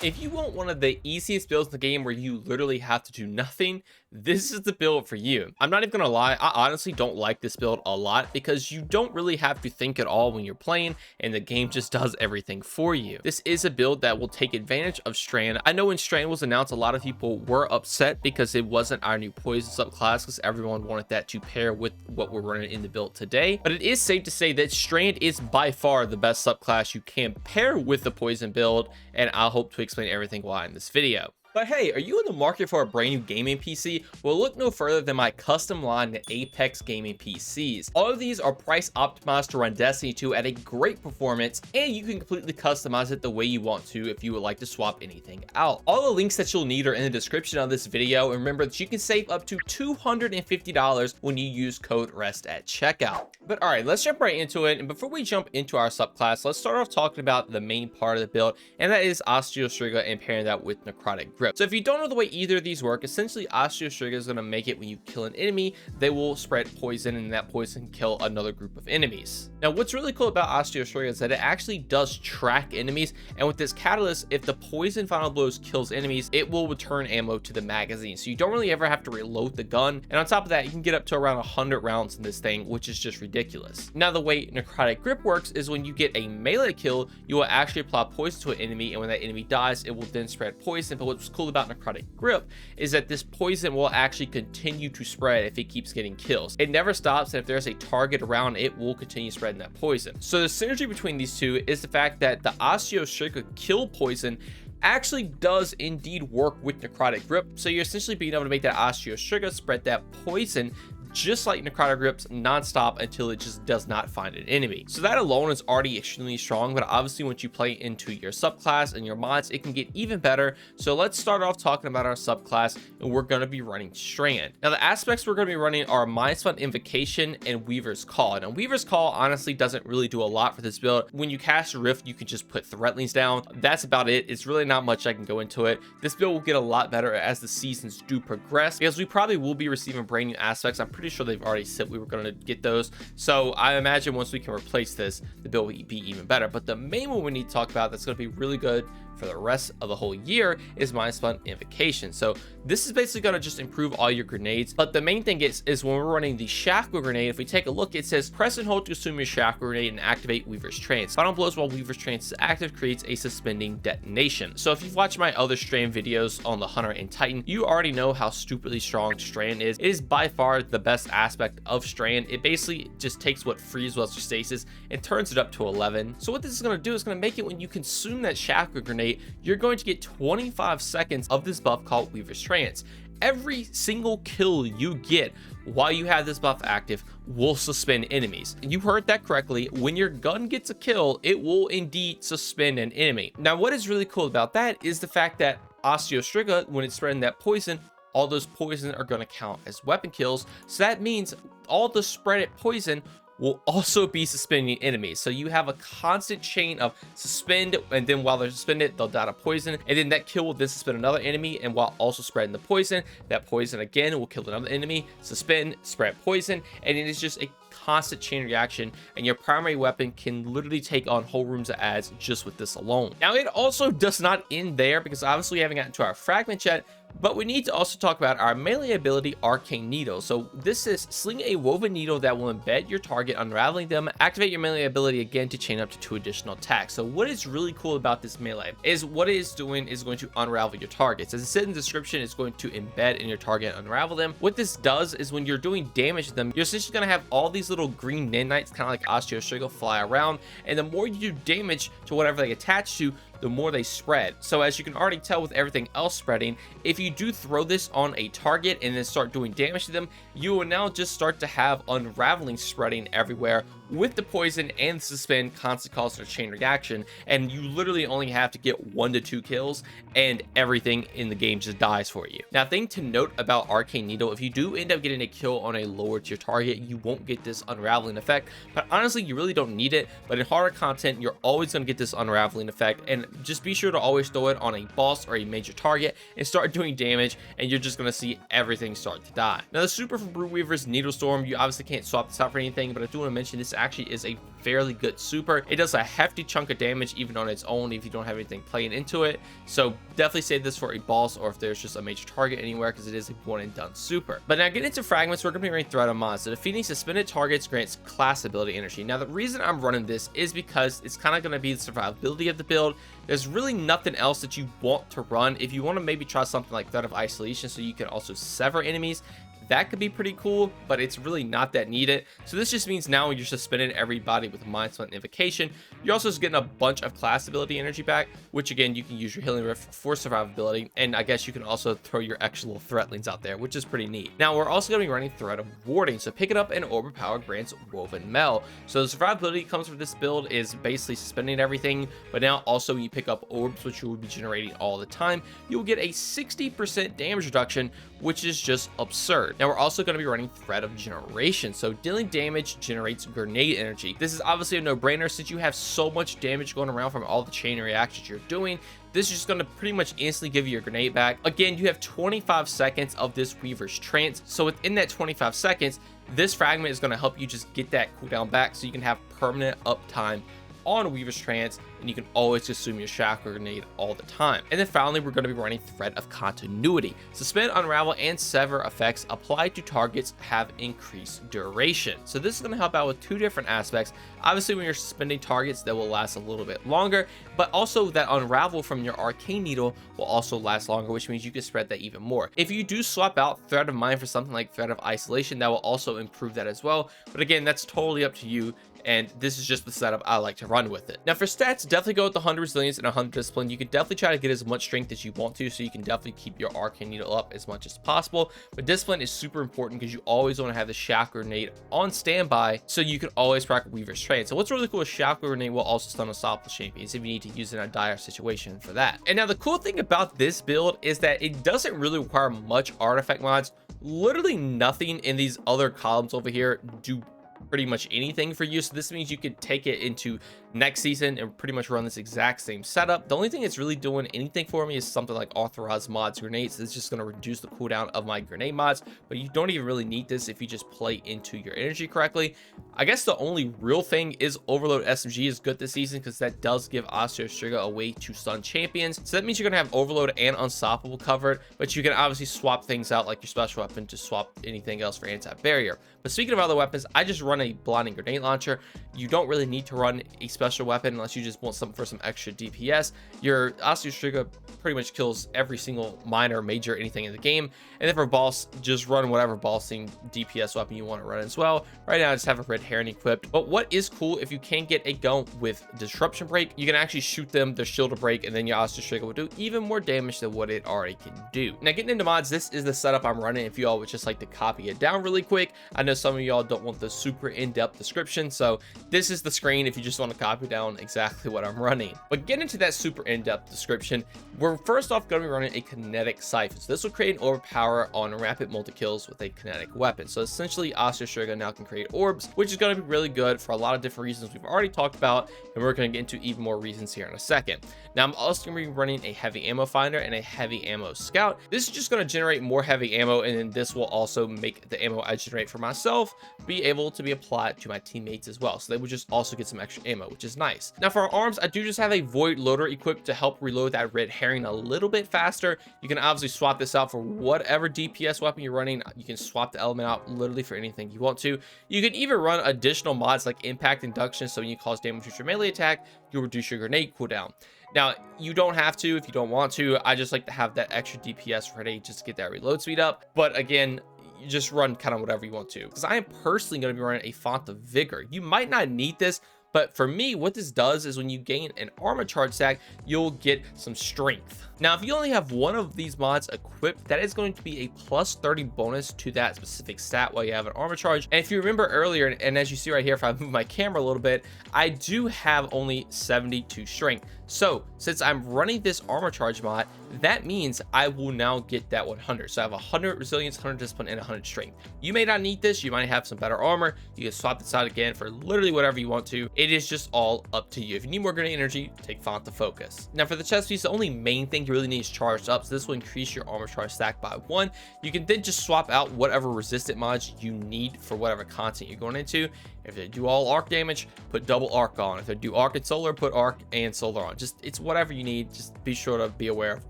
If you want one of the easiest builds in the game where you literally have to do nothing, this is the build for you. I'm not even gonna lie, I honestly don't like this build a lot because you don't really have to think at all when you're playing and the game just does everything for you. This is a build that will take advantage of Strand. I know when Strand was announced, a lot of people were upset because it wasn't our new poison subclass because everyone wanted that to pair with what we're running in the build today. But it is safe to say that Strand is by far the best subclass you can pair with the poison build, and I hope to explain everything why in this video. But hey, are you in the market for a brand new gaming PC? Well, look no further than my custom line to Apex gaming PCs. All of these are price optimized to run Destiny 2 at a great performance, and you can completely customize it the way you want to if you would like to swap anything out. All the links that you'll need are in the description of this video, and remember that you can save up to $250 when you use code REST at checkout. But alright, let's jump right into it, and before we jump into our subclass, let's start off talking about the main part of the build, and that is Osteostriga and pairing that with Necrotic Grip. So if you don't know the way either of these work, essentially Osteostriga is going to make it when you kill an enemy, they will spread poison, and that poison can kill another group of enemies. Now what's really cool about Osteostriga is that it actually does track enemies, and with this catalyst, if the poison final blows kills enemies, it will return ammo to the magazine, so you don't really ever have to reload the gun. And on top of that, you can get up to around 100 rounds in this thing, which is just ridiculous. Now the way Necrotic Grip works is when you get a melee kill, you will actually apply poison to an enemy, and when that enemy dies, it will then spread poison. But what's cool about Necrotic Grip is that this poison will actually continue to spread if it keeps getting kills. It never stops, and if there's a target around, it will continue spreading that poison. So the synergy between these two is the fact that the Osteostriga kill poison actually does indeed work with Necrotic Grip, so you're essentially being able to make that Osteostriga spread that poison just like Necrotic Grips non-stop until it just does not find an enemy. So that alone is already extremely strong, but obviously once you play into your subclass and your mods, it can get even better. So let's start off talking about our subclass, and we're going to be running Strand. Now the aspects we're going to be running are Mind Spun Invocation and Weaver's Call. Now Weaver's Call honestly doesn't really do a lot for this build. When you cast a Rift, you can just put Threatlings down. That's about it. It's really not much I can go into it. This build will get a lot better as the seasons do progress, because we probably will be receiving brand new aspects. I'm pretty sure they've already said we were going to get those, so I imagine once we can replace this, the build will be even better. But the main one we need to talk about that's going to be really good for the rest of the whole year is Mind Spun Invocation. So this is basically going to just improve all your grenades, but the main thing is when we're running the Shackle Grenade, if we take a look, it says press and hold to assume your Shackle Grenade and activate Weaver's Trance. Final blows while Weaver's Trance is active creates a suspending detonation. So if you've watched my other Strand videos on the Hunter and Titan, you already know how stupidly strong Strand is. It is by far the best aspect of Strand. It basically just takes what freeze was your stasis and turns it up to 11. So what this is going to do is going to make it when you consume that Shackle Grenade, you're going to get 25 seconds of this buff called Weaver's Trance. Every single kill you get while you have this buff active will suspend enemies. You heard that correctly. When your gun gets a kill, it will indeed suspend an enemy. Now what is really cool about that is the fact that Osteostriga, when it's spreading that poison, all those poison are going to count as weapon kills. So that means all the spreaded poison will also be suspending enemies. So you have a constant chain of suspend, and then while they're suspended, they'll die to poison, and then that kill will then suspend another enemy, and while also spreading the poison, that poison again will kill another enemy, suspend, spread poison, and it is just a constant chain reaction, and your primary weapon can literally take on whole rooms of ads just with this alone. Now it also does not end there, because obviously we haven't gotten to our fragment yet, but we need to also talk about our melee ability, Arcane Needle. So this is sling a woven needle that will embed your target, unraveling them. Activate your melee ability again to chain up to 2 additional attacks. So what is really cool about this melee is what it is doing is going to unravel your targets. As it said in the description, it's going to embed in your target and unravel them. What this does is when you're doing damage to them, you're essentially going to have all these little green nanites, kind of like Osteostriga, fly around, and the more you do damage to whatever they attach to, the more they spread. So as you can already tell with everything else spreading, if you do throw this on a target and then start doing damage to them, you will now just start to have unraveling spreading everywhere, with the poison and suspend constantly causing a chain reaction, and you literally only have to get 1 to 2 kills and everything in the game just dies for you. Now, thing to note about Arcane Needle, if you do end up getting a kill on a lower tier target, you won't get this unraveling effect, but honestly you really don't need it. But in harder content, you're always going to get this unraveling effect, and just be sure to always throw it on a boss or a major target and start doing damage, and you're just going to see everything start to die. Now the super from Broodweaver's Needle Storm, you obviously can't swap this out for anything, but I do want to mention this actually is a fairly good super. It does a hefty chunk of damage even on its own if you don't have anything playing into it. So definitely save this for a boss or if there's just a major target anywhere, because it is a one and done super. But now getting into fragments, we're going to be running Threat of Mod. So defeating suspended targets grants class ability energy. Now the reason I'm running this is because it's kind of going to be the survivability of the build. There's really nothing else that you want to run. If you want to maybe try something like Threat of Isolation so you can also sever enemies, that could be pretty cool, but it's really not that needed. So this just means now when you're suspending everybody with Mind Splint Invocation, you're also just getting a bunch of class ability energy back, which again, you can use your Healing Rift for survivability, and I guess you can also throw your extra little threatlings out there, which is pretty neat. Now, we're also going to be running Threat of Warding, so pick it up and overpower grants Woven Mail. So the survivability comes with this build is basically suspending everything, but now also when you pick up orbs, which you will be generating all the time, you'll get a 60% damage reduction, which is just absurd. Now we're also going to be running Threat of Generation, so dealing damage generates grenade energy. This is obviously a no-brainer since you have so much damage going around from all the chain reactions you're doing. This is just going to pretty much instantly give you your grenade back. Again, you have 25 seconds of this Weaver's Trance, so within that 25 seconds, this fragment is going to help you just get that cooldown back so you can have permanent uptime on Weaver's Trance, and you can always consume your Shackle Grenade all the time. And then finally, we're going to be running Threat of Continuity. Suspend, Unravel, and Sever effects applied to targets have increased duration. So this is going to help out with two different aspects. Obviously, when you're suspending targets, that will last a little bit longer, but also that Unravel from your Arcane Needle will also last longer, which means you can spread that even more. If you do swap out Threat of Mind for something like Threat of Isolation, that will also improve that as well. But again, that's totally up to you, and this is just the setup I like to run with it. Now for stats, definitely go with 100 resilience and 100 discipline. You can definitely try to get as much strength as you want to, so you can definitely keep your Arcane Needle up as much as possible. But discipline is super important because you always want to have the Shackle Grenade on standby so you can always proc Weaver's Trance. So what's really cool is Shackle Grenade will also stun unstoppable champions if you need to use it in a dire situation for that. And now the cool thing about this build is that it doesn't really require much artifact mods. Literally nothing in these other columns over here do pretty much anything for you, so this means you could take it into next season and pretty much run this exact same setup. The only thing it's really doing anything for me is something like authorized mods grenades. It's just going to reduce the cooldown of my grenade mods, but you don't even really need this if you just play into your energy correctly. I guess the only real thing is Overload SMG is good this season because that does give Osteo's Trigger a way to stun champions, so that means you're going to have Overload and Unstoppable covered, but you can obviously swap things out like your special weapon to swap anything else for anti-barrier. But speaking of other weapons, I just run a Blinding Grenade Launcher. You don't really need to run a special weapon unless you just want something for some extra DPS. Your Osteo's Trigger pretty much kills every single minor, major, anything in the game. And then for boss, just run whatever bossing DPS weapon you want to run as well. Right now, I just have a Red Heron equipped. But what is cool, if you can get a gun with Disruption Break, you can actually shoot them, their shield will break, and then your Osteo's Trigger will do even more damage than what it already can do. Now, getting into mods, this is the setup I'm running. If you all would just like to copy it down really quick, I know some of y'all don't want the super in-depth description, so this is the screen if you just want to copy down exactly what I'm running. But getting into that super in-depth description, we're first off going to be running a kinetic siphon. So this will create an overpower on rapid multi-kills with a kinetic weapon. So essentially, Osteo's Trigger now can create orbs, which is going to be really good for a lot of different reasons we've already talked about, and we're going to get into even more reasons here in a second. Now, I'm also going to be running a heavy ammo finder and a heavy ammo scout. This is just going to generate more heavy ammo, and then this will also make the ammo I generate for myself be able to be applied to my teammates as well. So they would just also get some extra ammo, which is nice. Now for our arms, I do just have a Void Loader equipped to help reload that Red Herring a little bit faster. You can obviously swap this out for whatever DPS weapon you're running. You can swap the element out literally for anything you want to. You can even run additional mods like Impact Induction, so when you cause damage with your melee attack, you'll reduce your grenade cooldown. Now, you don't have to if you don't want to. I just like to have that extra DPS ready just to get that reload speed up. But again, you just run kind of whatever you want to, because I am personally going to be running a Font of Vigor. You might not need this, but for me, what this does is when you gain an armor charge stack, you'll get some strength. Now, if you only have one of these mods equipped, that is going to be a plus 30 bonus to that specific stat while you have an armor charge. And if you remember earlier, and as you see right here, if I move my camera a little bit, I do have only 72 strength. So since I'm running this armor charge mod, that means I will now get that 100. So I have 100 resilience, 100 discipline, and 100 strength. You may not need this. You might have some better armor. You can swap this out again for literally whatever you want to. It is just all up to you. If you need more grenade energy, take Font of Focus. Now for the chest piece, the only main thing you really need is charged up. So this will increase your armor charge stack by 1. You can then just swap out whatever resistant mods you need for whatever content you're going into. If they do all arc damage, put double arc on. If they do arc and solar, put arc and solar on. Just, it's whatever you need. Just be sure to be aware of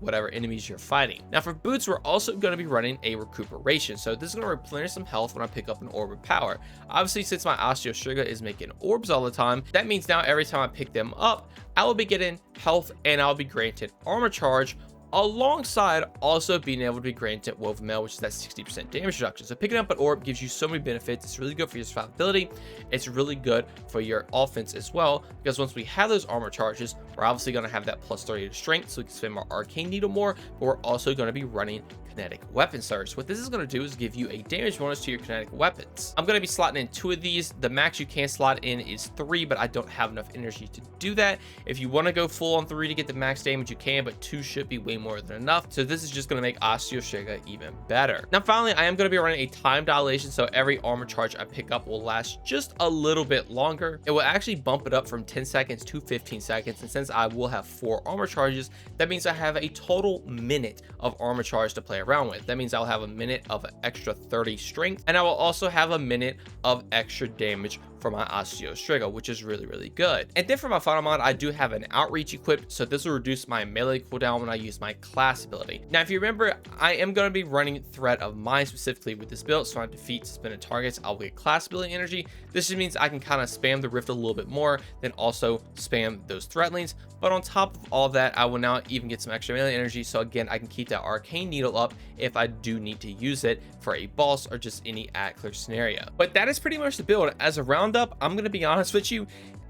whatever enemies you're fighting. Now for boots, we're also going to be running a recuperation. So this is going to replenish some health when I pick up an orb of power. Obviously, since my Osteo Sugar is making orbs all the time, that means now every time I pick them up, I will be getting health and I'll be granted armor charge, alongside also being able to be granted woven mail, which is that 60% damage reduction. So picking up an orb gives you so many benefits. It's really good for your survivability. It's really good for your offense as well, because once we have those armor charges, we're obviously going to have that plus 30 to strength, so we can spend our arcane needle more, but we're also going to be running kinetic weapon surge. What this is going to do is give you a damage bonus to your kinetic weapons. I'm going to be slotting in 2 of these. The max you can slot in is 3, but I don't have enough energy to do that. If you want to go full on 3 to get the max damage, you can, but 2 should be way more than enough. So this is just going to make Osteo Sugar even better. Now finally, I am going to be running a time dilation, so every armor charge I pick up will last just a little bit longer. It will actually bump it up from 10 seconds to 15 seconds, and since I will have 4 armor charges, that means I have a total minute of armor charge to play around with. That means I'll have a minute of extra 30 strength, and I will also have a minute of extra damage for my Osteo Sugar, which is really, really good. And then for my final mod, I do have an outreach equipped, so this will reduce my melee cooldown when I use my class ability. Now, if you remember, I am going to be running Threat of Mind specifically with this build, so when I defeat suspended targets, I'll get class ability energy. This just means I can kind of spam the rift a little bit more, then also spam those threat lanes. But on top of all of that, I will now even get some extra melee energy, so again, I can keep that arcane needle up if I do need to use it for a boss or just any at clear scenario. But that is pretty much the build. As a roundup, I'm going to be honest with you,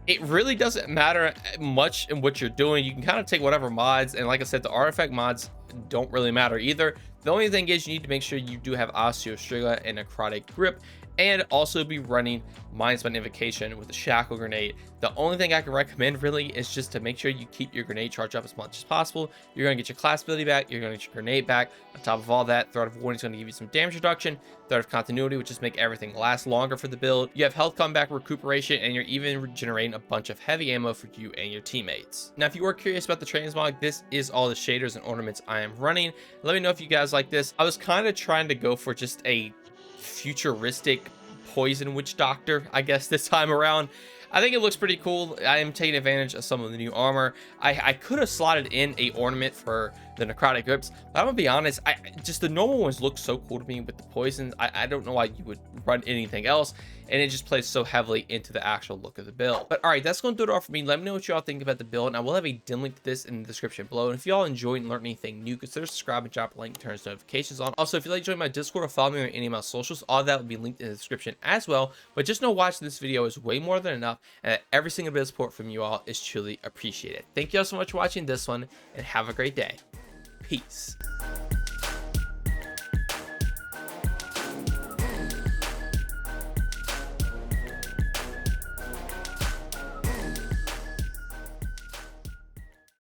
it really doesn't matter much in what you're doing. You can kind of take whatever mods, and like I said, the artifact mods don't really matter either. The only thing is you need to make sure you do have Osteo Sugar and Necrotic Grip, and also be running Mind Spell Invocation with the Shackle Grenade. The only thing I can recommend really is just to make sure you keep your grenade charge up as much as possible. You're going to get your class ability back, you're going to get your grenade back. On top of all that, Threat of Warning is going to give you some damage reduction, Threat of Continuity, which just make everything last longer for the build. You have health comeback, recuperation, and you're even regenerating a bunch of heavy ammo for you and your teammates. Now, if you are curious about the transmog, this is all the shaders and ornaments I am running. Let me know if you guys like this. I was kind of trying to go for just a futuristic poison witch doctor, I guess, this time around. I think it looks pretty cool. I am taking advantage of some of the new armor. I could have slotted in a ornament for the necrotic grips, but I'm gonna be honest, just the normal ones look so cool to me with the poisons. I don't know why you would run anything else, and it just plays so heavily into the actual look of the build. But all right, that's going to do it all for me. Let me know what y'all think about the build, and I will have a dim link to this in the description below. And if y'all enjoyed and learned anything new, consider subscribing and drop a link to turn notifications on. Also, if you'd like to join my Discord or follow me on any of my socials, all that will be linked in the description as well. But just know watching this video is way more than enough, and that every single bit of support from you all is truly appreciated. Thank you all so much for watching this one, and have a great day. Peace.